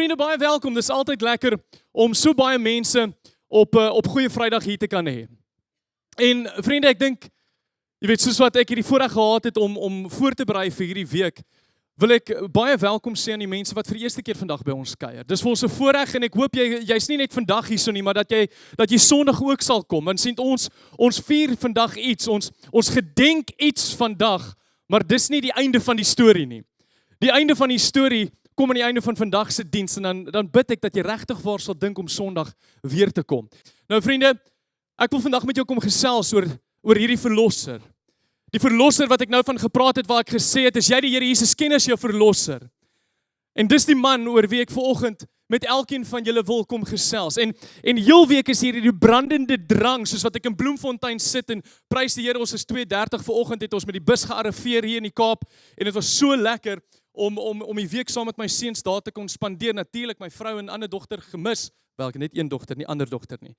Vriende, baie welkom. Dis altyd lekker om so baie mense op Goeie Vrydag hier te kan hê. En vriende, ek dink, jy weet, soos wat ek hierdie voorreg gehad het om voor te berei vir hierdie week, wil ek baie welkom sê aan die mense wat vir die eerste keer vandag by ons kuier. Dis vir ons 'n voorreg en ek hoop jy's nie net vandag hierso nie, maar dat jy Sondag ook sal kom. Want sien ons vier vandag iets, ons gedenk iets vandag, maar dis nie die einde van die storie nie. Die einde van die storie kom aan die einde van vandag se diens en dan bid ek dat jy regtig waar sal dink om Sondag weer te kom. Nou vriende, ek wil vandag met jou kom gesels oor hierdie verlosser. Die verlosser wat ek nou van gepraat het, waar ek gesê het, as jy die Here Jesus ken as jou verlosser. En dis die man oor wie ek vanoggend met elkeen van julle wil kom gesels. En heel week is hierdie brandende drang, soos wat ek in Bloemfontein sit en prys die Here, ons is 2:30 vanoggend het ons met die bus gearriveer hier in die Kaap en dit was so lekker om die week saam met my seuns daar te kon spandeer. Natuurlik my vrou en ander dogter gemis, wel net een dogter, nie ander dogter nie.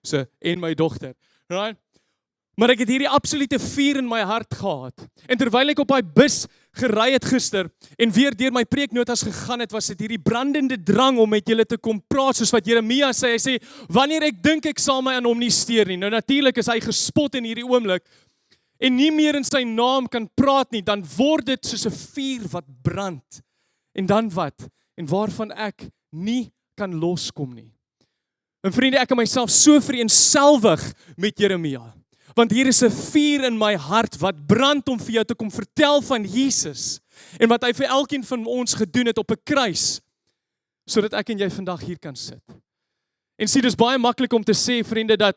So en my dogter. Right? Maar ek het hierdie absolute vuur in my hart gehad. En terwyl ek op daai bus gery het gister en weer deur my preeknotas gegaan het, was dit hierdie brandende drang om met julle te kom praat, soos wat Jeremia sê. Hy sê, wanneer ek dink ek sal my aan hom nie steur nie. Nou natuurlik is hy gespot in hierdie oomblik en nie meer in sy naam kan praat nie, dan word dit soos 'n vuur wat brand. En dan wat? En waarvan ek nie kan loskom nie. En vriende, ek en myself so vereenselwig met Jeremia. Want hier is 'n vuur in my hart wat brand om vir jou te kom vertel van Jesus en wat hy vir elkeen van ons gedoen het op 'n kruis, sodat ek en jy vandag hier kan sit. En sien, dis baie maklik om te sê, vriende, dat,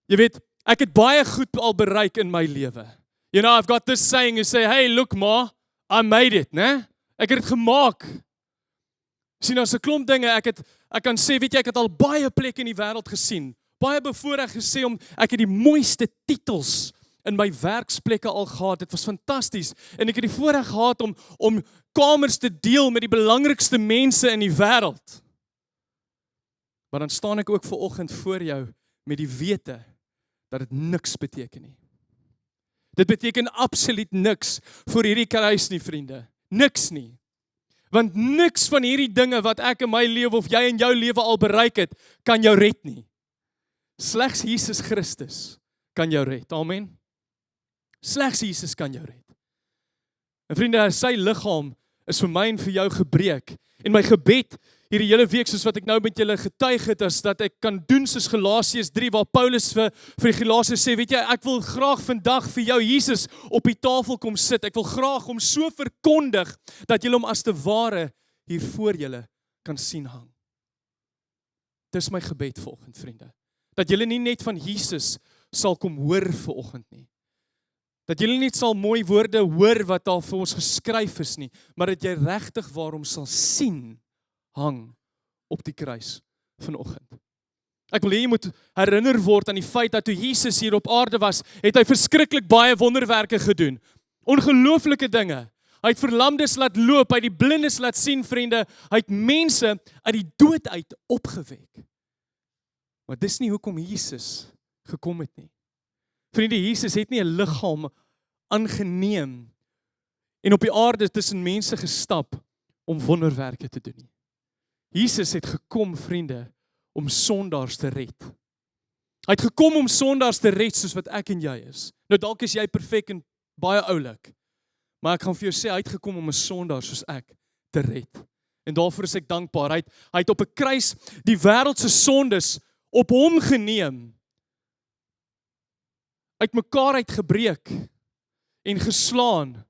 jy weet, ek het baie goed al bereik in my lewe. You know, I've got this saying, you say, hey, look ma, I made it, né? Ek het dit gemaak. Sien, as 'n klomp dinge, ek kan sê, weet jy, ek het al baie plekke in die wêreld gesien. Baie bevoorreg gesê ek het die mooiste titels in my werksplekke al gehad. Dit was fantasties. En ek het die voorreg gehad om kamers te deel met die belangrikste mense in die wêreld. Maar dan staan ek ook vanoggend voor jou met die wete dat dit niks beteken nie. Dit beteken absoluut niks vir hierdie kruis nie, vriende. Niks nie. Want niks van hierdie dinge wat ek in my lewe of jy in jou lewe al bereik het, kan jou red nie. Slegs Jesus Christus kan jou red. Amen. Slegs Jesus kan jou red. En vriende, sy liggaam is vir my en vir jou gebreek. En my gebed hierdie hele week, soos wat ek nou met julle getuig het, is dat ek kan doen soos Galasiërs 3, waar Paulus vir die Galasiërs sê, weet jy, ek wil graag vandag vir jou Jesus op die tafel kom sit. Ek wil graag hom so verkondig, dat julle hom as te ware hier voor julle kan sien hang. Dis my gebed vanoggend, vriende. Dat julle nie net van Jesus sal kom hoor vanoggend nie. Dat julle nie sal mooi woorde hoor wat daar vir ons geskryf is nie, maar dat jy regtig waarom sal sien hang op die kruis vanoggend. Ek wil hê jy moet herinner word aan die feit dat toe Jesus hier op aarde was, het hy verskriklik baie wonderwerke gedoen. Ongelooflike dinge. Hy het verlamdes laat loop, hy het die blindes laat sien, vriende. Hy het mense uit die dood uit opgewek. Maar dis nie hoekom Jesus gekom het nie. Vriende, Jesus het nie 'n liggaam aangeneem en op die aarde tussen mense gestap om wonderwerke te doen nie. Jesus het gekom, vriende, om sondaars te red. Hy het gekom om sondaars te red soos wat ek en jy is. Nou dalk is jy perfek en baie oulik, maar ek gaan vir jou sê, hy het gekom om 'n sondaar soos ek te red. En daarvoor is ek dankbaar. Hy het op 'n kruis die wêreld se sondes op hom geneem, uit mekaar uitgebreek en geslaan,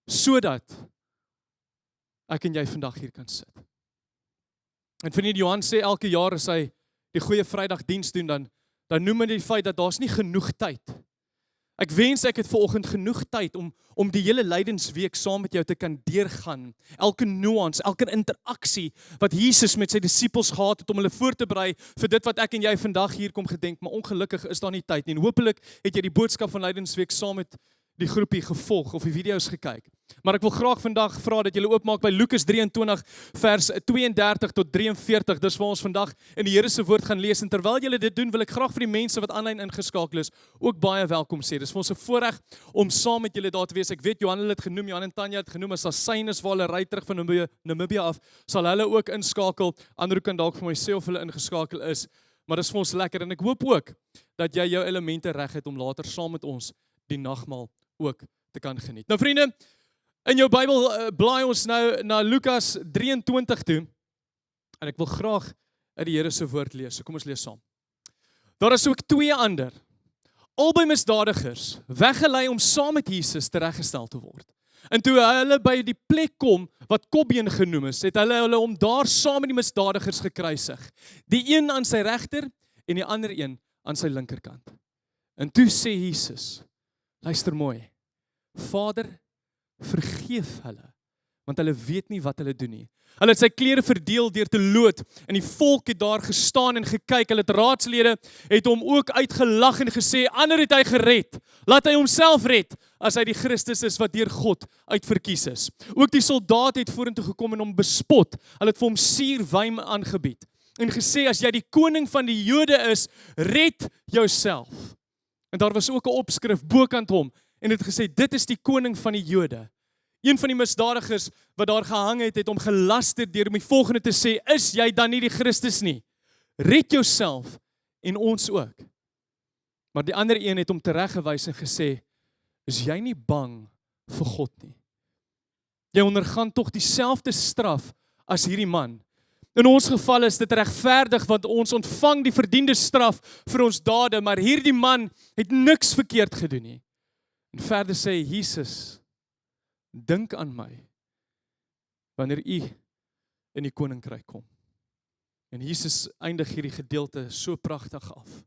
sodat ek en jy vandag hier kan sit. En vriende, Johan sê elke jaar as hy die Goeie Vrydag diens doen, dan noem hy die feit dat daar's nie genoeg tyd. Ek wens ek het vanoggend genoeg tyd om die hele lydensweek saam met jou te kan deurgaan. Elke nuance, elke interaksie wat Jesus met sy disippels gehad het om hulle voor te berei vir dit wat ek en jy vandag hier kom gedenk, maar ongelukkig is daar nie tyd nie. En hopelik het jy die boodskap van lydensweek saam met die groepie gevolg of die video's gekyk. Maar ek wil graag vandag vra dat julle oopmaak by Lukas 23 vers 32 tot 43. Dis waar ons vandag in die Here se woord gaan lees. En terwyl julle dit doen, wil ek graag vir die mense wat aanlyn ingeskakel is, ook baie welkom sê. Dis vir ons 'n voorreg om saam met julle daar te wees. Ek weet Johan het dit genoem, Johan en Tanya het genoem, as daar syne is waar hulle ry terug van Namibië af, sal hulle ook inskakel. Ander kan dalk vir my sê of hulle ingeskakel is. Maar dis vir ons lekker en ek hoop ook dat jy jou elemente reg het om later saam met ons die nagmaal ook te kan geniet. Nou vriende, in jou Bybel blaai ons nou na Lukas 23 toe en ek wil graag uit die Here se woord lees. So kom ons lees saam. Daar is ook 2 ander, albei misdadigers, weggelei om saam met Jesus tereggestel te word. En toe hulle by die plek kom wat Kopbeen genoem is, het hulle om daar saam met die misdadigers gekruisig. Die een aan sy regter en die ander een aan sy linkerkant. En toe sê Jesus, luister mooi, Vader, vergeef hulle, want hulle weet nie wat hulle doen nie. Hulle het sy klere verdeel deur te loot, en die volk het daar gestaan en gekyk. Hulle het raadslede het hom ook uitgelag en gesê, ander het hy gered, laat hy homself red, as hy die Christus is wat deur God uitverkies is. Ook die soldaat het vorentoe gekom en hom bespot. Hulle het vir hom suurwyn aangebied en gesê, as jy die koning van die Jode is, red jouself. En daar was ook 'n opskrif bokant hom, en het gesê, dit is die koning van die Jode. Een van die misdadigers wat daar gehang het hom gelaster deur om die volgende te sê, is jy dan nie die Christus nie? Red jouself en ons ook. Maar die ander een het hom tereggewys en gesê, is jy nie bang vir God nie? Jy ondergaan tog dieselfde straf as hierdie man. In ons geval is dit regverdig, want ons ontvang die verdiende straf vir ons dade, maar hierdie man het niks verkeerd gedoen nie. En verder sê Jesus, dink aan my, wanneer u in die koninkryk kom. En Jesus eindig hierdie gedeelte so pragtig af.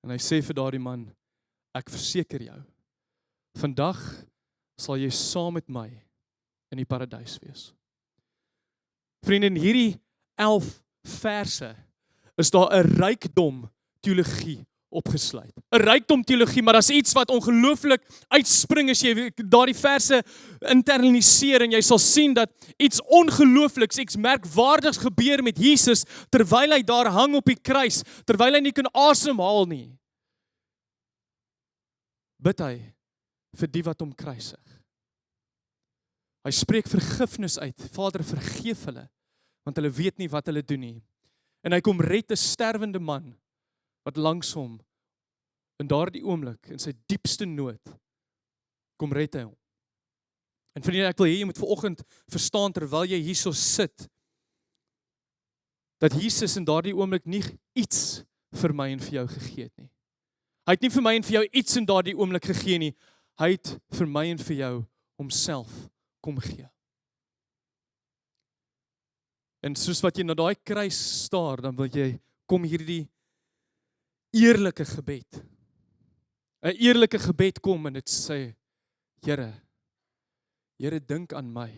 En hy sê vir daardie man, ek verseker jou, vandag sal jy saam met my in die paradys wees. Vriende, in hierdie 11 verse is daar 'n rykdom teologie opgesluit. 'n Rykdom teologie, maar daar's iets wat ongelooflik uitspring as jy daardie verse internaliseer en jy sal sien dat iets ongeloofliks, iets merkwaardigs gebeur met Jesus terwyl hy daar hang op die kruis, terwyl hy nie kan asemhaal nie. Bid hy vir die wat hom kruisig. Hy spreek vergifnis uit. Vader, vergeef hulle, want hulle weet nie wat hulle doen nie. En hy kom red 'n sterwende man wat langs hom in daardie oomblik, in sy diepste nood, kom red hy hom. En vriende, ek wil hê jy moet vanoggend verstaan, terwyl jy hierso sit, dat Jesus in daardie oomblik nie iets vir my en vir jou gegee het nie. Hy het nie vir my en vir jou iets in daardie oomblik gegee nie. Hy het vir my en vir jou homself kom gee. En soos wat jy na daai kruis staar, dan wil jy kom hierdie eerlike gebed. 'n Eerlike gebed kom en dit sê, Here, dink aan my.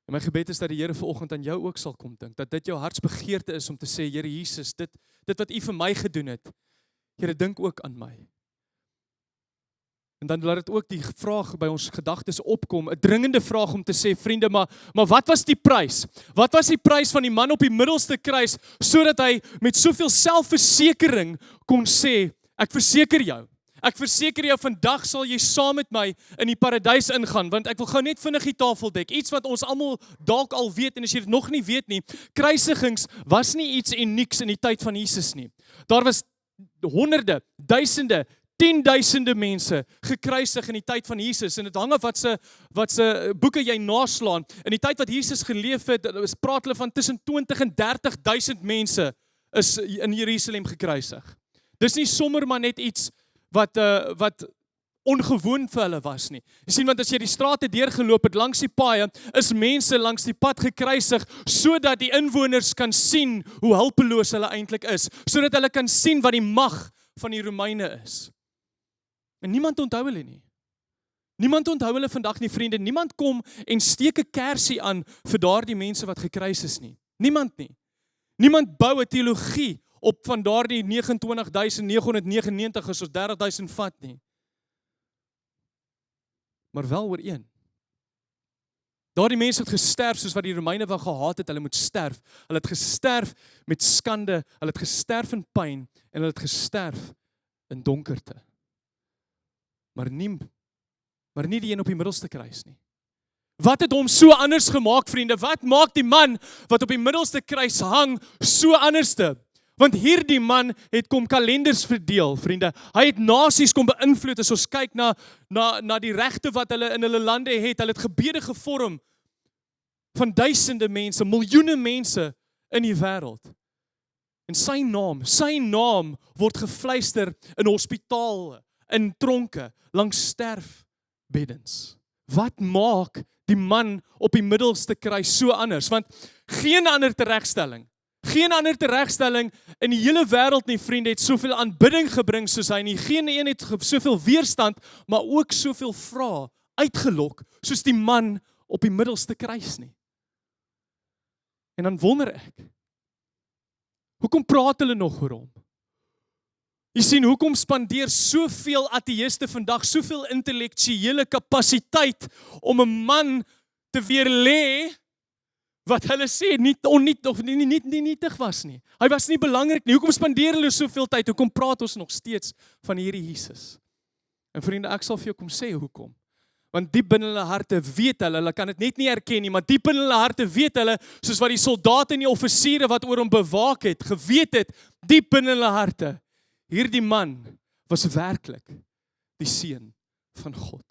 En my gebed is dat die Here vanoggend aan jou ook sal kom dink, dat dit jou hartsbegeerte is om te sê, Here Jesus, dit wat U vir my gedoen het, Here, dink ook aan my. En dan laat dit ook die vraag by ons gedagtes opkom, 'n dringende vraag om te sê, vriende, maar wat was die prys? Wat was die prys van die man op die middelste kruis, sodat hy met soveel selfversekering kon sê, ek verseker jou, vandag sal jy saam met my in die paradys ingaan, want ek wil gou net vinnig die tafel dek, iets wat ons almal dalk al weet, en as jy dit nog nie weet nie, kruisigings was nie iets unieks in die tyd van Jesus nie. Daar was honderde, duisende, 10.000 mense gekruisig in die tyd van Jesus, en dit hang af wat se boeke jy naslaan. In die tyd wat Jesus geleef het, praat hulle van tussen 20 en 30.000 mense is in Jerusalem gekruisig. Dis nie sommer maar net iets wat ongewoon vir hulle was nie. Jy sien, want as jy die strate deurgeloop het langs die paaie, is mense langs die pad gekruisig, sodat die inwoners kan sien hoe hulpeloos hulle eintlik is, sodat hulle kan sien wat die mag van die Romeine is. En niemand onthou hulle nie. Niemand onthou hulle vandag nie, vriende. Niemand kom en steek 'n kersie aan vir daardie mense wat gekruis is nie. Niemand nie. Niemand bou 'n teologie op van daardie 29.999 as ons 30.000 vat nie. Maar wel oor een. Daardie mense het gesterf soos wat die Romeine wou gehaat het, hulle moet sterf. Hulle het gesterf met skande, hulle het gesterf in pyn en hulle het gesterf in donkerte. Maar nie die een op die middelste kruis nie. Wat het hom so anders gemaak, vriende? Wat maak die man wat op die middelste kruis hang so anderste? Want hierdie man het kom kalenders verdeel, vriende. Hy het nasies kom beïnvloed as ons kyk na die regte wat hulle in hulle lande het. Hulle het gebede gevorm van duisende mense, miljoene mense in die wêreld. En sy naam word gefluister in hospitale, in tronke, langs sterfbeddens. Wat maak die man op die middelste kruis so anders? Want geen ander teregstelling in die hele wêreld nie, vriende, het soveel aanbidding gebring soos hy nie. Geen een het soveel weerstand, maar ook soveel vrae uitgelok, soos die man op die middelste kruis nie. En dan wonder ek, hoekom praat hulle nog oor hom? Jy sien, hoekom spandeer soveel ateïste vandag soveel intellektuele kapasiteit om 'n man te weerlê wat hulle sê nie nietig was nie. Hy was nie belangrik nie. Hoekom spandeer hulle soveel tyd? Hoekom praat ons nog steeds van hierdie Jesus? En vriende, ek sal vir jou kom sê hoekom. Want diep binne hulle harte weet hulle kan dit net nie erken nie, maar diep binne hulle harte weet hulle, soos wat die soldate en die offisiere wat oor hom bewaak het, geweet het, diep binne hulle harte, hierdie man was werklik die seun van God.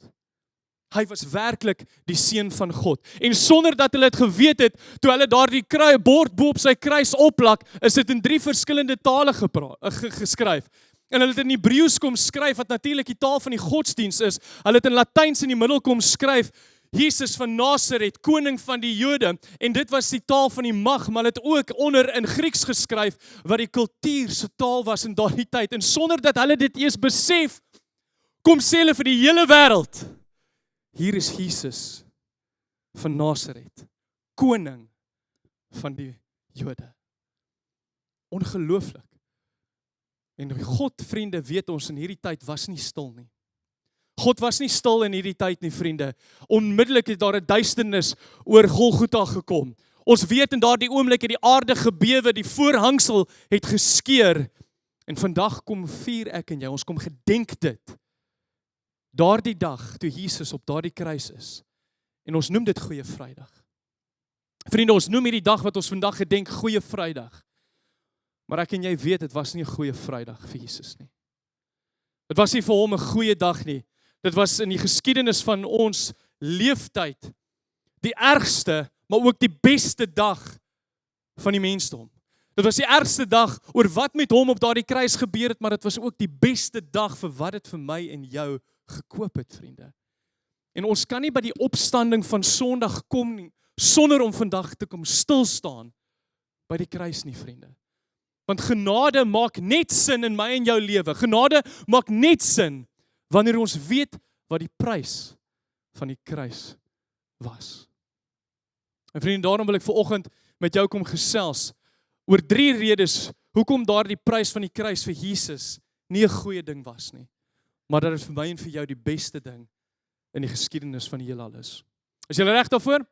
Hy was werklik die seun van God. En sonder dat hulle dit geweet het, toe hulle daardie bord bo op sy kruis oplak, is dit in 3 verskillende tale geskryf. En hulle het in Hebreëus kom skryf, wat natuurlik die taal van die godsdiens is. Hulle het in Latyns in die middel kom skryf, Jesus van Nasaret, koning van die Jode. En dit was die taal van die mag, maar hulle het ook onder in Grieks geskryf, wat die kultuur se taal was in daardie tyd. En sonder dat hulle dit eers besef, kom sê hulle vir die hele wêreld, hier is Jesus van Nasaret, koning van die Jode. Ongelooflik. En God, vriende, weet ons, in hierdie tyd was nie stil nie. God was nie stil in hierdie tyd nie, vriende. Onmiddellik het daar 'n duisternis oor Golgotha gekom. Ons weet in daardie oomblik het die aarde gebewe, die voorhangsel het geskeur. En vandag kom vier ek en jy, ons kom gedenk dit. Daardie dag, toe Jesus op daardie kruis is. En ons noem dit Goeie Vrydag. Vriende, ons noem hierdie dag wat ons vandag gedenk, Goeie Vrydag. Maar ek en jy weet, dit was nie 'n Goeie Vrydag vir Jesus nie. Dit was nie vir hom 'n goeie dag nie. Dit was in die geskiedenis van ons leeftyd die ergste, maar ook die beste dag van die mensdom. Dit was die ergste dag oor wat met hom op daardie kruis gebeur het, maar dit was ook die beste dag vir wat dit vir my en jou gekoop het, vriende. En ons kan nie by die opstanding van Sondag kom nie, sonder om vandag te kom stilstaan by die kruis nie, vriende. Want genade maak net sin in my en jou lewe. Genade maak net sin wanneer ons weet wat die prys van die kruis was. En vriende, daarom wil ek vanoggend met jou kom gesels oor 3 redes hoekom daardie prys van die kruis vir Jesus nie 'n goeie ding was nie, maar dat dit vir my en vir jou die beste ding in die geskiedenis van die heelal is. Is jy reg daarvoor?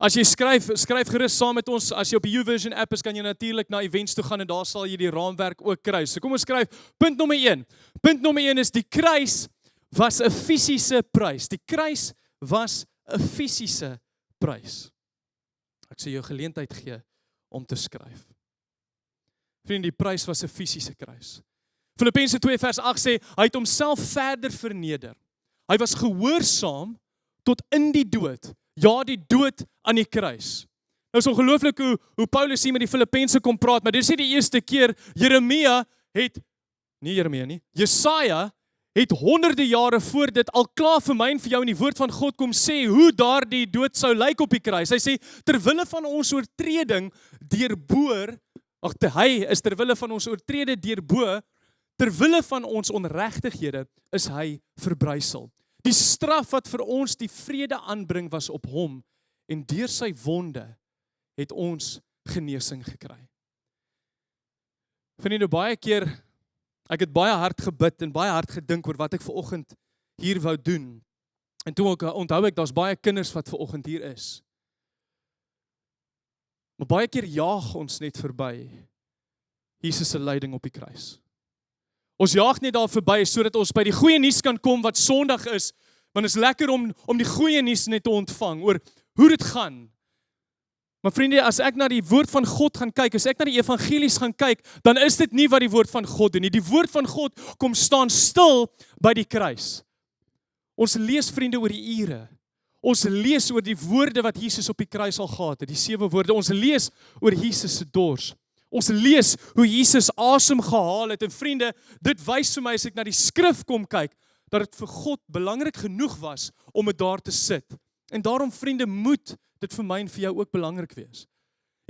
As jy skryf gerus saam met ons. As jy op die YouVersion app is, kan jy natuurlik na events toe gaan en daar sal jy die raamwerk ook kry. So kom ons skryf punt nommer 1. Punt nommer 1 is die kruis was 'n fisiese prys. Die kruis was 'n fisiese prys. Ek sê jou geleentheid gee om te skryf. Vriende, die prys was 'n fisiese kruis. Filippense 2 vers 8 sê, hy het homself verder verneder. Hy was gehoorsaam tot in die dood. Ja, die dood aan die kruis. Nou is ongelooflik hoe Paulus hier met die Filippense kom praat, maar dit is nie die eerste keer. Jesaja het honderde jare voor dit al klaar vir my en vir jou in die woord van God kom sê hoe daardie dood sou lyk op die kruis. Hy sê, terwille van ons oortreding deurboor, hy is terwille van ons oortrede deurboor, terwille van ons onregtighede is hy verbrysel. Die straf wat vir ons die vrede aanbring was op hom, en deur sy wonde het ons genesing gekry. Vriende, baie keer, ek het baie hard gebid en baie hard gedink oor wat ek vanoggend hier wou doen. En toe onthou ek, daar's baie kinders wat vanoggend hier is. Maar baie keer jaag ons net verby Jesus se lyding op die kruis. Ons jaag net daar verby sodat ons by die goeie nuus kan kom wat Sondag is, want is lekker om die goeie nuus net te ontvang oor hoe dit gaan. Maar vriende, as ek na die woord van God gaan kyk, as ek na die evangelies gaan kyk, dan is dit nie wat die woord van God doen nie. Die woord van God kom staan stil by die kruis. Ons lees, vriende, oor die ure. Ons lees oor die woorde wat Jesus op die kruis al gehad het, die 7 woorde. Ons lees oor Jesus se dors. Ons lees hoe Jesus asem gehaal het. En vriende, dit wys vir my as ek na die skrif kom kyk, dat dit vir God belangrik genoeg was om dit daar te sit. En daarom, vriende, moet dit vir my en vir jou ook belangrik wees.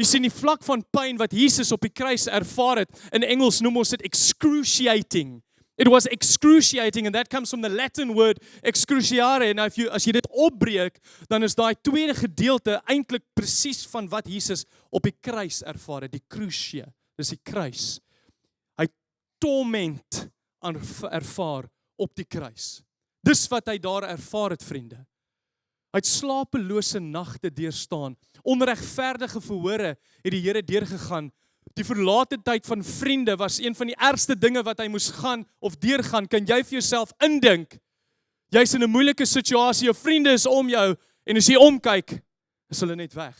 Jy sien die vlak van pyn wat Jesus op die kruis ervaar het, in Engels noem ons dit excruciating. It was excruciating, and that comes from the Latin word excruciare. En as jy dit opbreek, dan is daai tweede gedeelte eintlik presies van wat Jesus op die kruis ervaar het, die crucia, dis die kruis. Hy torment ervaar op die kruis. Dis wat hy daar ervaar het, vriende. Hy het slapelose nagte deurstaan. Onregverdige verhore het die Here deurgegaan. Die verlate tyd van vriende was een van die ergste dinge wat hy moes gaan of deurgaan. Kan jy vir jouself indink? Jy's in 'n moeilike situasie, jou vriende is om jou, en as jy omkyk, is hulle net weg.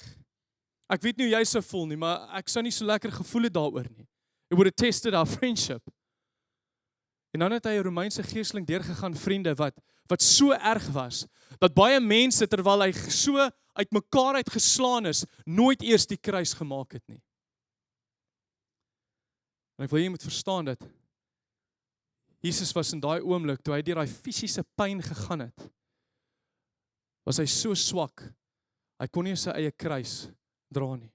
Ek weet nie hoe jy sou voel nie, maar ek sou nie so lekker gevoel het daaroor nie. It would have tested our friendship. En dan het hy 'n Romeinse geesteling deurgegaan, vriende, wat so erg was, dat baie mense, terwyl hy so uit mekaar uitgeslaan is, nooit eers die kruis gemaak het nie. En ek wil jy moet verstaan dat Jesus was in daai oomblik, toe hy deur daai fisiese pyn gegaan het, was hy so swak, hy kon nie sy eie kruis dra nie.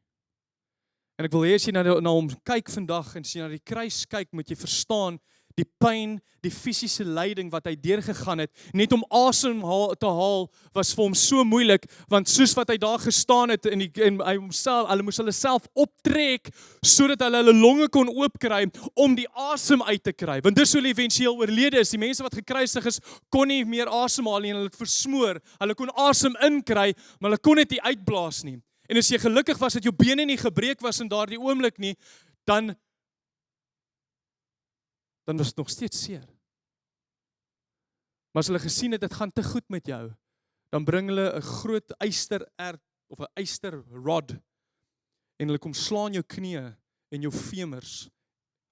En ek wil hê as jy na hom kyk vandag, en as jy na die kruis kyk, moet jy verstaan, die pyn, die fisiese lyding wat hy deurgegaan het, net om asem te haal, was vir hom so moeilik, want soos wat hy daar gestaan het, en hulle moes hulle self optrek, sodat hulle longe kon oopkry, om die asem uit te kry, want dis hoe hulle eventueel oorlede is. Die mense wat gekruisig is, kon nie meer asemhaal nie, en hulle het versmoor, hulle kon asem inkry, maar hulle kon dit nie uitblaas nie. En as jy gelukkig was, dat jou bene nie gebreek was in daardie oomblik nie, dan was dit nog steeds seer. Maar as hulle gesien het, dit gaan te goed met jou, dan bring hulle 'n groot ystererd, of 'n ysterrod, en hulle kom slaan jou knieë en jou femurs,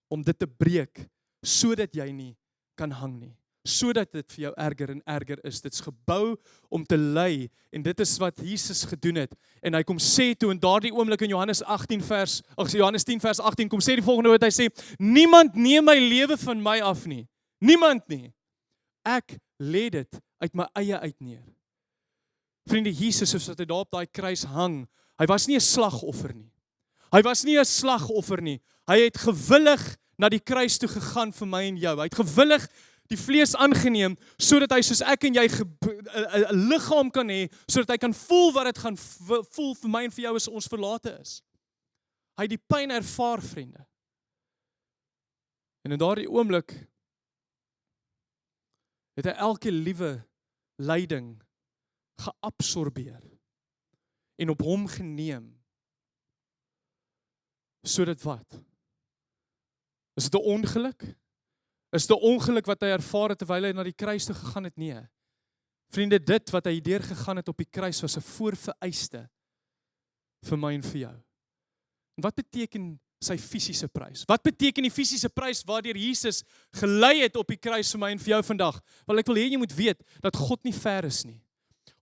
om dit te breek, sodat jy nie kan hang nie. Sodat dit vir jou erger en erger is. Dit's gebou om te ly, en dit is wat Jesus gedoen het. En hy kom sê toe in daardie oomblik in Johannes 10 vers 18 kom sê die volgende woord, hy sê, niemand neem my lewe van my af nie. Niemand nie. Ek lê dit uit my eie uit neer. Vriende, Jesus, soos wat hy daar op daai kruis hang, hy was nie 'n slagoffer nie. Hy was nie 'n slagoffer nie. Hy het gewillig na die kruis toe gegaan vir my en jou. Hy het gewillig die vlees aangeneem, sodat hy soos ek en jy 'n liggaam kan hê, sodat hy kan voel wat dit gaan voel vir my en vir jou as ons verlate is. Hy het die pyn ervaar, vriende. En in daardie oomblik het hy elke liewe lyding geabsorbeer en op hom geneem. Sodat wat? Is dit 'n ongeluk? Is dit 'n ongeluk wat hy ervaar het terwyl hy na die kruis toe gegaan het? Nee. Vriende, dit wat hy deur gegaan het op die kruis was 'n voorvereiste vir my en vir jou. En wat beteken sy fisiese prys? Wat beteken die fisiese prys waardeur Jesus gelei het op die kruis vir my en vir jou vandag? Wel, ek wil hê jy moet weet dat God nie ver is nie.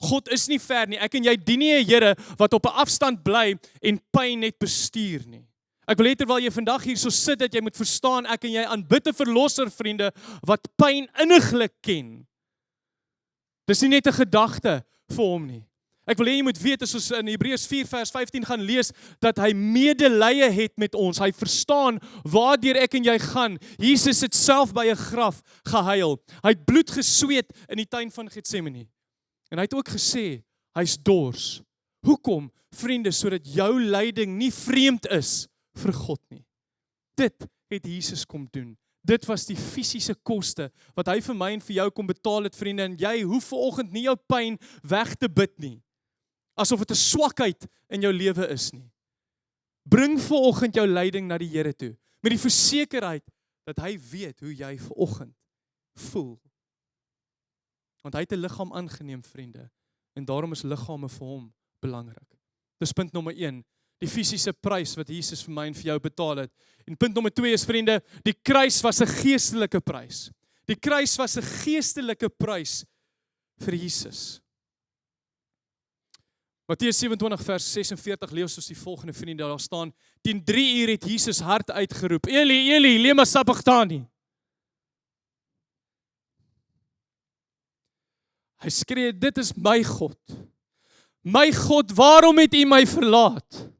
God is nie ver nie. Ek en jy dien nie 'n Here wat op 'n afstand bly en pyn net bestuur nie. Ek wil hê terwyl jy vandag hier so sit, dat jy moet verstaan, ek en jy aanbid 'n verlosser, vriende, wat pyn inniglik ken. Dis nie net 'n gedagte vir hom nie. Ek wil hê jy moet weet, as ons in Hebreërs 4 vers 15 gaan lees, dat hy medelee het met ons. Hy verstaan waardeur ek en jy gaan. Jesus het self by 'n graf gehuil. Hy het bloed gesweet in die tuin van Getsemane. En hy het ook gesê, hy's dors. Hoekom? Vriende, sodat jou lyding nie vreemd is vir God nie. Dit het Jesus kom doen. Dit was die fisiese koste wat hy vir my en vir jou kom betaal het, vriende, en jy hoef vanoggend nie jou pyn weg te bid nie. Asof dit 'n swakheid in jou lewe is nie. Bring vanoggend jou lyding na die Here toe, met die versekerheid dat hy weet hoe jy vanoggend voel. Want hy het 'n liggaam aangeneem, vriende, en daarom is liggame vir hom belangrik. Dis punt nommer 1, die fisiese prys wat Jesus vir my en vir jou betaal het. En punt nommer 2 is, vriende, die kruis was 'n geestelike prys. Die kruis was 'n geestelike prys vir Jesus. Matteus 27 vers 46 lees ons die volgende, vriende, daar staan, teen 3 uur het Jesus hard uitgeroep, Eli, Eli, lema sabachthani. Hy skree, dit is my God, waarom het U my verlaat?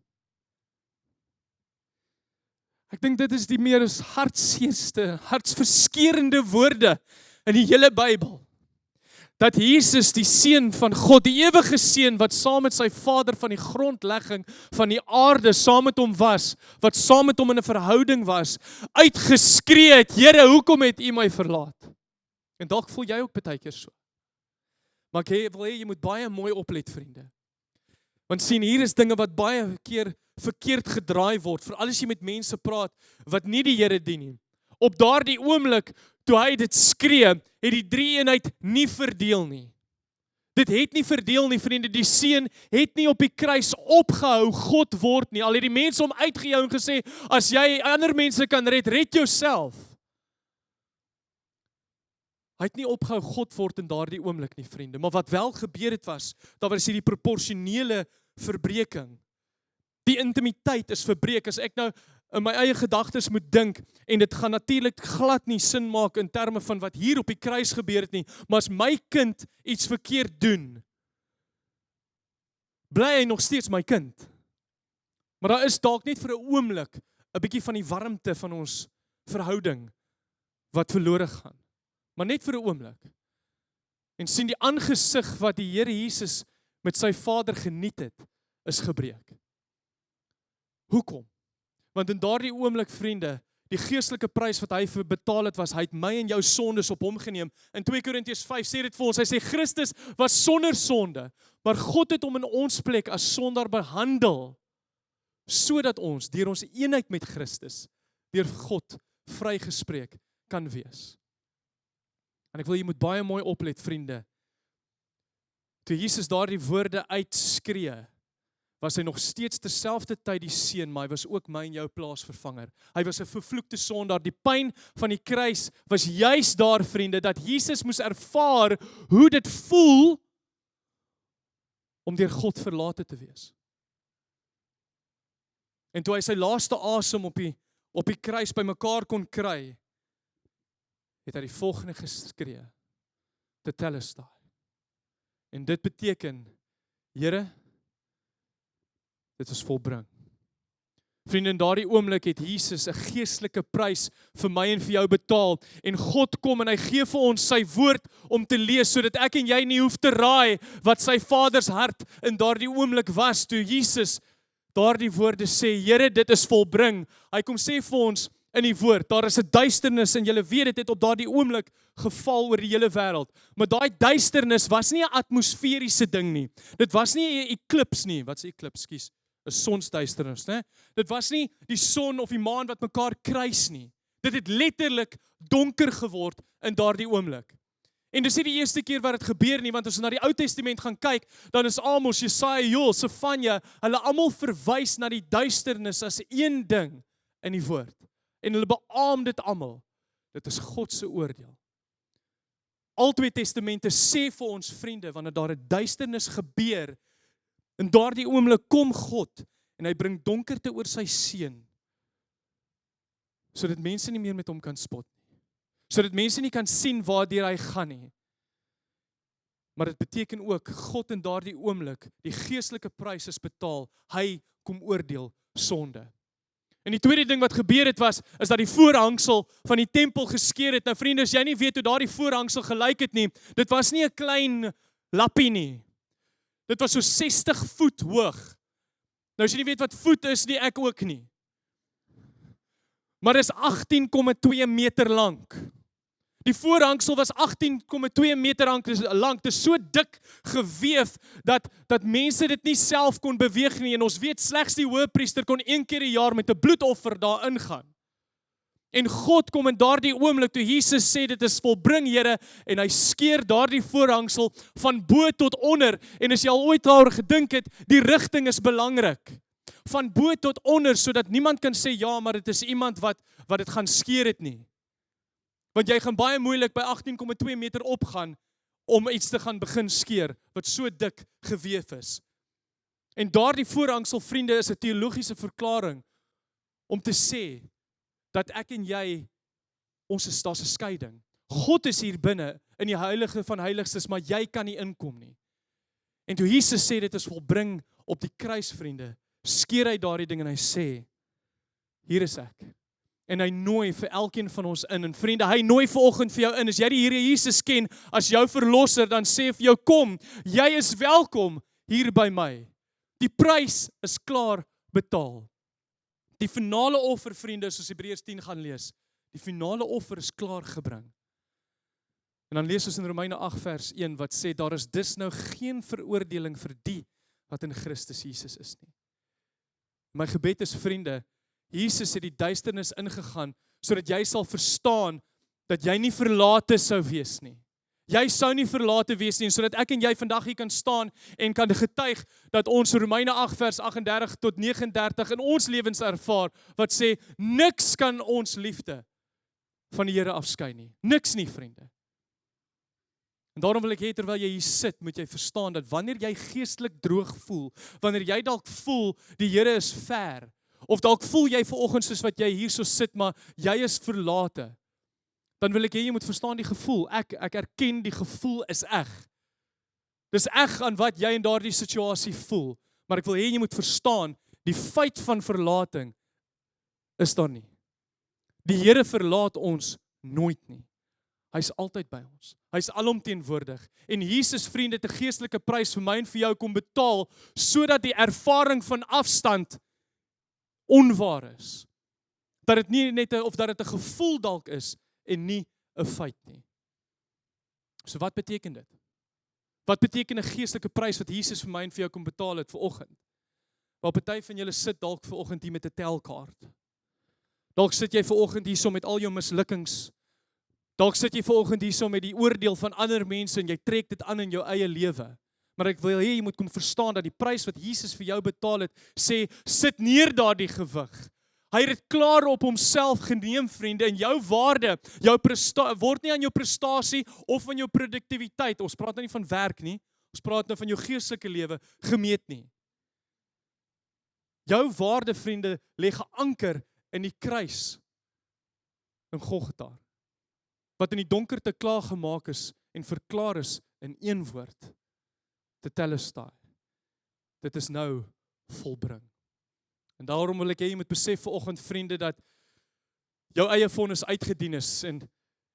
Ek dink dit is die mees hartseerste, hartsverskeurende woorde in die hele Bybel. Dat Jesus, die Seun van God, die ewige Seun, wat saam met sy Vader van die grondlegging van die aarde saam met hom was, wat saam met hom in 'n verhouding was, uitgeskree het, Here, hoekom het U my verlaat? En dalk voel jy ook baie keer so. Maar ek wil hê jy moet baie mooi oplet, vriende. Want sien, hier is dinge wat baie keer verkeerd gedraai word, veral as jy met mense praat wat nie die Here dien nie. Op daardie oomblik, toe hy dit skree, het die drie-eenheid nie verdeel nie. Dit het nie verdeel nie, vriende. Die Seun het nie op die kruis opgehou God word nie. Al het die mense hom uitgejou en gesê, as jy ander mense kan red, red jouself. Hy het nie opgehou God word in daardie oomblik nie, vriende. Maar wat wel gebeur het was, daar was hierdie proporsionele verbreeking. Die intimiteit is verbreek. As ek nou in my eie gedagtes moet dink, en dit gaan natuurlik glad nie sin maak in terme van wat hier op die kruis gebeur het nie, maar as my kind iets verkeerd doen, bly hy nog steeds my kind. Maar daar is dalk net vir 'n oomblik 'n bietjie van die warmte van ons verhouding wat verlore gaan. Maar net vir 'n oomblik. En sien, die aangesig wat die Here Jesus met sy Vader geniet het, is gebreek. Hoekom? Want in daardie oomblik, vriende, die geestelike prys wat hy vir betaal het, was, hy het my en jou sondes op hom geneem. In 2 Korintiërs 5 sê dit vir ons, hy sê, Christus was sonder sonde, maar God het hom in ons plek as sondaar behandel, sodat ons, deur ons eenheid met Christus, deur God vrygespreek kan wees. En ek wil jy moet baie mooi oplet, vriende. Toe Jesus daardie woorde uitskree, was hy nog steeds terselfdertyd die Seun, maar hy was ook my en jou plaasvervanger. Hy was 'n vervloekte sondaar. Die pyn van die kruis was juis daar, vriende, dat Jesus moes ervaar hoe dit voel om deur God verlate te wees. En toe hy sy laaste asem op die kruis bymekaar kon kry, het hy die volgende geskree, tetelestai. En dit beteken, Here, dit is volbring. Vriende, in daardie oomblik het Jesus 'n geestelike prys vir my en vir jou betaal, en God kom en hy gee vir ons sy woord om te lees, sodat ek en jy nie hoef te raai wat sy Vader se hart in daardie oomblik was, toe Jesus daardie woorde sê, Here, dit is volbring. Hy kom sê vir ons in die woord, daar is 'n duisternis, en julle weet, dit het op daardie oomblik geval oor die hele wêreld. Maar daai duisternis was nie 'n atmosferiese ding nie. Dit was nie 'n eklips nie. Wat is 'n eklips? Skus. 'n Sonsduisternis, né? Dit was nie die son of die maan wat mekaar kruis nie. Dit het letterlik donker geword in daardie oomblik. En dis nie die eerste keer wat dit gebeur nie, want as ons na die Ou Testament gaan kyk, dan is Amos, Jesaja, Joël, Sefanja, hulle almal verwys na die duisternis as een ding in die woord. En hulle beamoen dit almal. Dit is God se oordeel. Al twee testamente sê vir ons, vriende, wanneer daar 'n duisternis gebeur, in daardie oomblik kom God en hy bring donkerte oor sy seun, sodat mense nie meer met hom kan spot nie. Sodat mense nie kan sien waardeur hy gaan nie. Maar dit beteken ook, God in daardie oomblik, die geestelike prys is betaal, hy kom oordeel sonde. En die tweede ding wat gebeur het was, is dat die voorhangsel van die tempel geskeur het. Nou vriende, as jy nie weet hoe daardie voorhangsel gelyk het nie, dit was nie 'n klein lappie nie. Dit was so 60 voet hoog. Nou as jy nie weet wat voet is nie, ek ook nie. Maar dit is 18,2 meter lank. Die voorhangsel was 18,2 meter lank. Dit is so dik geweef dat mense dit nie self kon beweeg nie. En ons weet slegs die hoëpriester kon 1 keer 'n jaar met 'n bloedoffer daar ingaan. En God kom in daardie oomblik toe Jesus sê dit is volbring, Here, en hy skeer daardie voorhangsel van bo tot onder. En as jy al ooit daaroor gedink het, die rigting is belangrik. Van bo tot onder, sodat niemand kan sê, ja, maar dit is iemand wat dit gaan skeer het nie. Want jy gaan baie moeilik by 18,2 meter opgaan om iets te gaan begin skeer, wat so dik geweef is. En daardie voorhangsel, vriende, is 'n teologiese verklaring om te sê dat ek en jy, daar's 'n skeiding. God is hier binne in die heilige van heiligstes, maar jy kan nie inkom nie. En toe Jesus sê dit is volbring op die kruis, vriende, skeer hy daardie ding en hy sê, hier is ek. En hy nooi vir elkeen van ons in. En vriende, hy nooi vanoggend vir jou in. As jy die Here Jesus ken as jou verlosser, dan sê hy vir jou, kom, jy is welkom hier by my. Die prys is klaar betaal. Die finale offer, vriende, soos Hebreërs 10 gaan lees, die finale offer is klaar gebring. En dan lees ons in Romeine 8 vers 1 wat sê, daar is dus nou geen veroordeling vir die wat in Christus Jesus is nie. My gebed is, vriende, Jesus het die duisternis ingegaan, sodat jy sal verstaan, dat jy nie verlate sou wees nie. Jy sou nie verlate wees nie, sodat ek en jy vandag hier kan staan, en kan getuig, dat ons Romeine 8 vers 38 tot 39 in ons lewens ervaar, wat sê, niks kan ons liefde van die Here afskei nie. Niks nie, vriende. En daarom wil ek hê, terwyl jy hier sit, moet jy verstaan, dat wanneer jy geestelik droog voel, wanneer jy dalk voel, die Here is ver, of dalk voel jy vanoggend soos wat jy hier so sit, maar jy is verlate, dan wil ek hê jy moet verstaan die gevoel. Ek erken die gevoel is eg. Dis eg aan wat jy in daardie situasie voel, maar ek wil hê jy moet verstaan, die feit van verlating is daar nie. Die Here verlaat ons nooit nie. Hy's altyd by ons. Hy's alomteenwoordig. En Jesus, vriende, het 'n geestelike prys vir my en vir jou kom betaal, sodat die ervaring van afstand onwaar is. Dat dit nie net of dat dit 'n gevoel dalk is en nie 'n feit nie. So wat beteken dit? Wat beteken 'n geestelike prys wat Jesus vir my en vir jou kom betaal het vanoggend? Waar party van julle sit dalk vanoggend hier met 'n telkaart. Dalk sit jy vanoggend hierso met al jou mislukkings. Dalk sit jy vanoggend hierso met die oordeel van ander mense en jy trek dit aan in jou eie lewe. Maar ek wil hê jy moet kom verstaan dat die prys wat Jesus vir jou betaal het, sê, sit neer daardie gewig. Hy het dit klaar op homself geneem, vriende, en jou waarde, word nie aan jou prestasie of aan jou produktiwiteit, ons praat nou nie van werk nie, ons praat nou van jou geestelike lewe, gemeet nie. Jou waarde, vriende, lê geanker in die kruis in Golgotha, wat in die donkerte klaar gemaak is en verklaar is in een woord, tetelestai. Dit is nou volbring. En daarom wil ek hê jy moet besef vanoggend, vriende, dat jou eie vonnis uitgedien is, en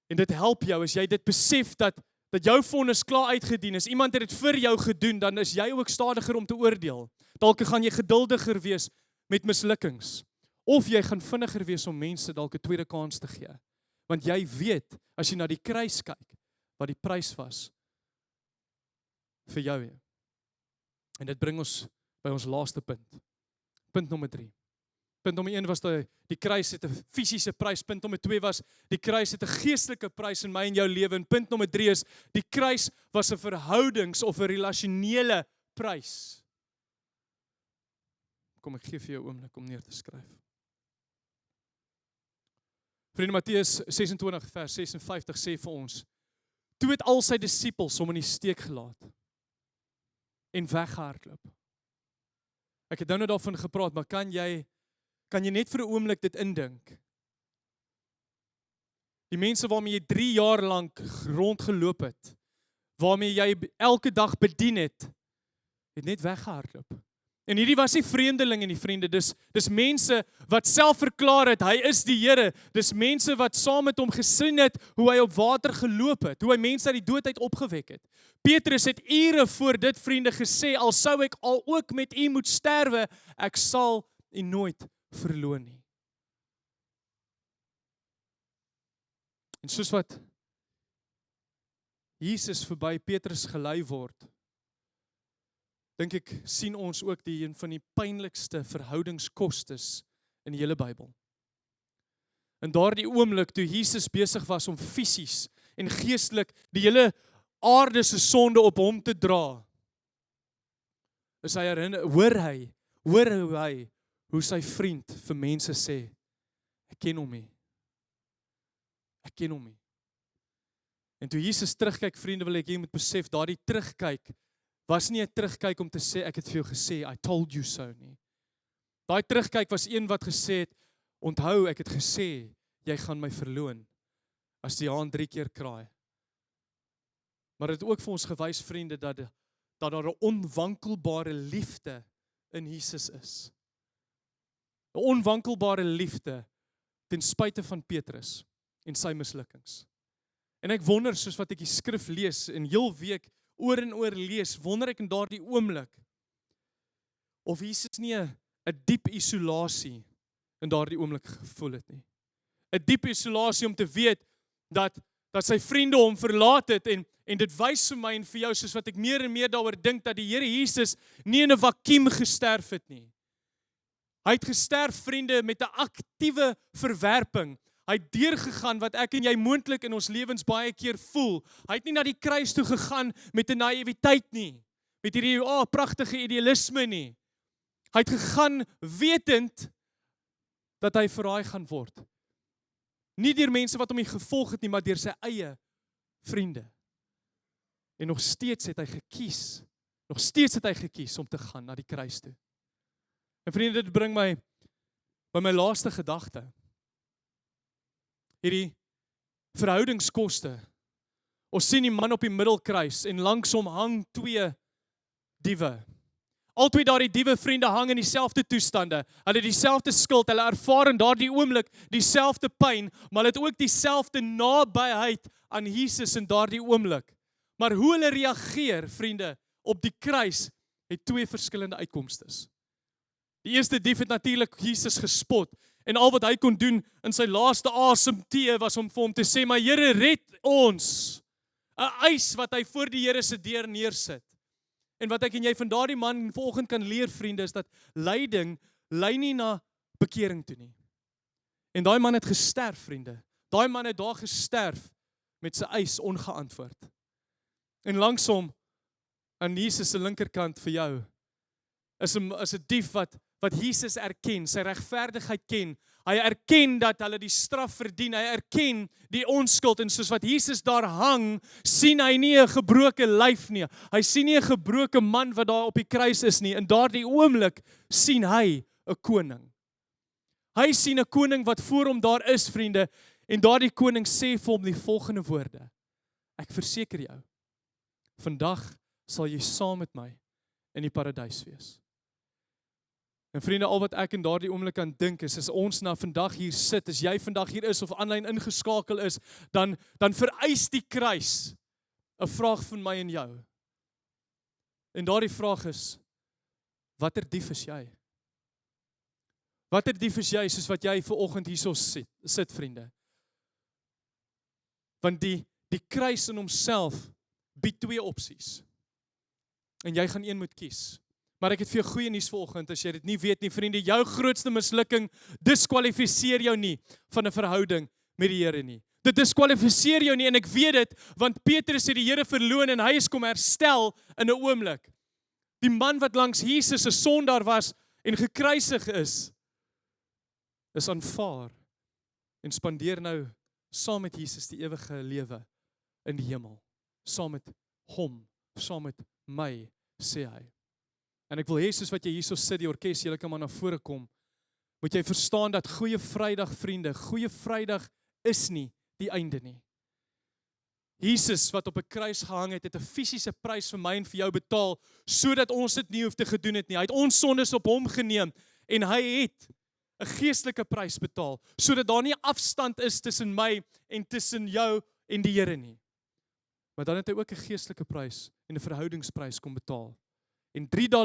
dit help jou, as jy dit besef, dat jou vonnis klaar uitgedien is, iemand het dit vir jou gedoen, dan is jy ook stadiger om te oordeel. Dalk gaan jy geduldiger wees met mislukkings, of jy gaan vinniger wees om mense dalk 'n tweede kans te gee. Want jy weet, as jy na die kruis kyk, wat die prys was vir jou. En dit bring ons by ons laaste punt. Punt nommer 3. Punt nommer 1 was die kruis het 'n fisiese prys. Punt nommer 2 was die kruis het 'n geestelike prys in my en jou lewe. En punt nommer 3 is die kruis was 'n verhoudings- of 'n relasionele prys. Kom, ek gee vir jou 'n oomblik om neer te skryf. Vriende, Matteus 26 vers 56 sê vir ons, toe het al sy disippels hom in die steek gelaat en weggehardloop. Ek het nou daarvan gepraat, maar kan jy net vir 'n oomblik dit indink? Die mense waarmee jy 3 jaar lank rondgeloop het, waarmee jy elke dag bedien het net weggehardloop. En hierdie was nie vreemdelinge nie, vriende, dis mense wat self verklaar het, hy is die Here, dis mense wat saam met hom gesien het, hoe hy op water geloop het, hoe hy mense uit die dood uit opgewek het. Petrus het ure voor dit, vriende, gesê, al sou ek al ook met u moet sterwe, ek sal u nooit verloon nie. En soos wat Jesus verby Petrus gelei word, dink ek sien ons ook die een van die pynlikste verhoudingskostes in die hele Bybel. In daardie oomblik toe Jesus besig was om fisies en geestelik die hele aarde se sonde op hom te dra, is hy hoor hy hoe sy vriend vir mense sê, ek ken hom nie. Ek ken hom nie. En toe Jesus terugkyk, vriende, wil ek jy moet besef, daardie terugkyk was nie 'n terugkyk om te sê, ek het vir jou gesê, I told you so nie. Daai terugkyk was een wat gesê het, onthou, ek het gesê, jy gaan my verloon, as die haan 3 keer kraai. Maar dit het ook vir ons gewys, vriende, dat daar 'n onwankelbare liefde in Jesus is. 'n Onwankelbare liefde, ten spyte van Petrus en sy mislukkings. En ek wonder, soos wat ek die skrif lees, en heel week oor en oor lees, wonder ek in daardie oomblik, of Jesus nie 'n diep isolasie in daardie oomblik gevoel het nie. 'n Diep isolasie om te weet, dat sy vriende hom verlaat het, en dit wys vir my en vir jou, soos wat ek meer en meer daaroor dink, dat die Here Jesus nie in 'n vakuum gesterf het nie. Hy het gesterf, vriende, met 'n aktiewe verwerping. Hy het deurgegaan wat ek en jy moontlik in ons lewens baie keer voel. Hy het nie na die kruis toe gegaan met 'n naïwiteit nie, met hierdie pragtige idealisme nie. Hy het gegaan wetend dat hy verraai gaan word. Nie deur mense wat hom nie gevolg het nie, maar deur sy eie vriende. En nog steeds het hy gekies om te gaan na die kruis toe. En vriende, dit bring my by my laaste gedagte. Hierdie verhoudingskoste. Ons sien die man op die middelkruis en langs hom hang 2 diewe. Albei daardie diewe, vriende, hang in dieselfde toestande. Hulle het dieselfde skuld, hulle ervaar in daardie oomblik dieselfde pyn, maar hulle het ook dieselfde nabyheid aan Jesus in daardie oomblik. Maar hoe hulle reageer, vriende, op die kruis, het 2 verskillende uitkomstes. Die eerste dief het natuurlik Jesus gespot, en al wat hy kon doen in sy laaste asemteug was om vir hom te sê, maar Here, red ons. 'n Eis wat hy voor die Here se deur neersit. En wat ek en jy van daardie man vanoggend kan leer, vriende, is dat lyding lei nie na bekering toe nie. En daai man het gesterf, vriende. Daai man het daar gesterf met sy eis ongeantwoord. En langs hom, aan Jesus se linkerkant vir jou, is 'n dief wat Jesus erken, sy regverdigheid ken. Hy erken dat hulle die straf verdien. Hy erken die onskuld. En soos wat Jesus daar hang, sien hy nie 'n gebroke lyf nie. Hy sien nie 'n gebroke man wat daar op die kruis is nie. In daardie oomblik sien hy 'n koning. Hy sien 'n koning wat voor hom daar is, vriende. En daardie koning sê vir hom die volgende woorde. Ek verseker jou, vandag sal jy saam met my in die paradys wees. En vriende, al wat ek in daardie oomblik aan dink is, as ons na vandag hier sit, as jy vandag hier is of aanlyn ingeskakel is, dan vereis die kruis 'n vraag van my en jou. En daardie vraag is, watter dief is jy? Watter dief is jy, soos wat jy vanoggend hierso sit, vriende? Want die kruis in homself bied 2 opsies. En jy gaan een moet kies. Maar ek het vir jou goeie nuus vanoggend, as jy dit nie weet nie, vriende, jou grootste mislukking diskwalifiseer jou nie van 'n verhouding met die Here nie. Dit diskwalifiseer jou nie, en ek weet dit, want Petrus het die Here verloon en hy is kom herstel in 'n oomblik. Die man wat langs Jesus 'n sondaar was en gekruisig is aanvaar en spandeer nou saam met Jesus die ewige lewe in die hemel. Saam met hom, saam met my, sê hy. En ek wil hê, soos wat jy hierso sit, die orkes, julle kan maar na vore kom, moet jy verstaan dat Goeie Vrydag, vriende, Goeie Vrydag is nie die einde nie. Jesus wat op 'n kruis gehang het 'n fisiese prys vir my en vir jou betaal, sodat ons dit nie hoef te gedoen het nie. Hy het ons sondes op hom geneem, en hy het 'n geestelike prys betaal, sodat daar nie afstand is tussen my en tussen jou en die Here nie. Maar dan het hy ook 'n geestelike prys en 'n verhoudingsprys kom betaal. En 3 dae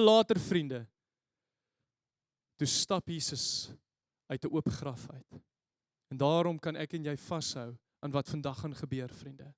later, vriende, toe stap Jesus uit 'n oop graf uit. En daarom kan ek en jy vashou aan wat vandag gaan gebeur, vriende.